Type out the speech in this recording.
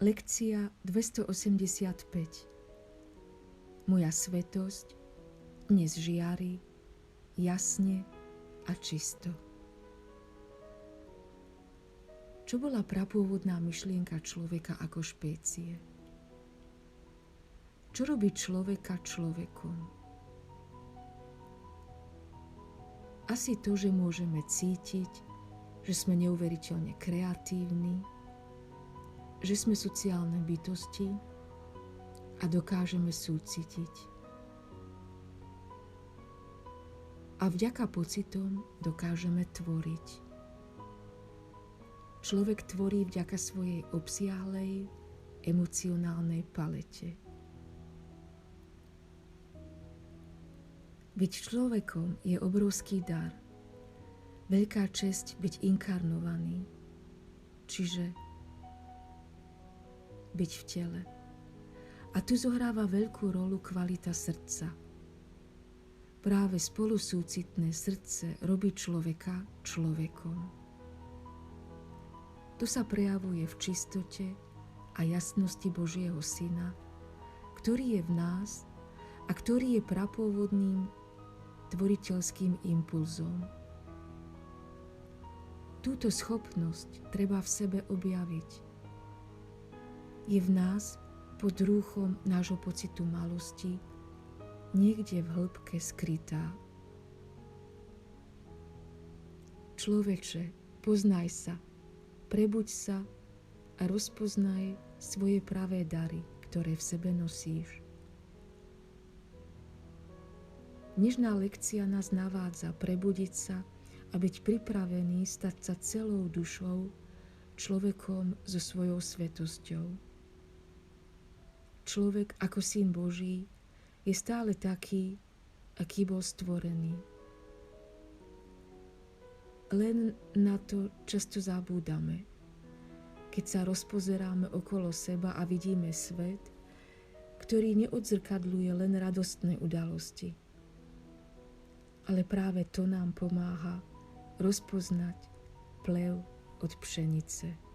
Lekcia 285. Moja svätosť dnes žiari jasne a čisto. Čo bola prapôvodná myšlienka človeka ako špécie? Čo robí človeka človekom? Asi to, že môžeme cítiť, že sme neuveriteľne kreatívni, že sme sociálne bytosti a dokážeme súcitiť. A vďaka pocitom dokážeme tvoriť. Človek tvorí vďaka svojej obsiahlej emocionálnej palete. Byť človekom je obrovský dar, veľká česť byť inkarnovaný, čiže byť v tele. A tu zohráva veľkú rolu kvalita srdca. Práve spolusúcitné srdce robí človeka človekom. To sa prejavuje v čistote a jasnosti Božieho Syna, ktorý je v nás a ktorý je prapôvodným tvoriteľským impulzom. Túto schopnosť treba v sebe objaviť. Je v nás pod rúchom nášho pocitu malosti niekde v hĺbke skrytá. Človeče, poznaj sa, prebuď sa a rozpoznaj svoje pravé dary, ktoré v sebe nosíš. Dnešná lekcia nás navádza prebudiť sa a byť pripravený stať sa celou dušou človekom so svojou svätosťou. Človek ako Syn Boží je stále taký, aký bol stvorený. Len na to často zabúdame, keď sa rozpozeráme okolo seba a vidíme svet, ktorý neodzrkadľuje len radostné udalosti. Ale práve to nám pomáha rozpoznať plev od pšenice.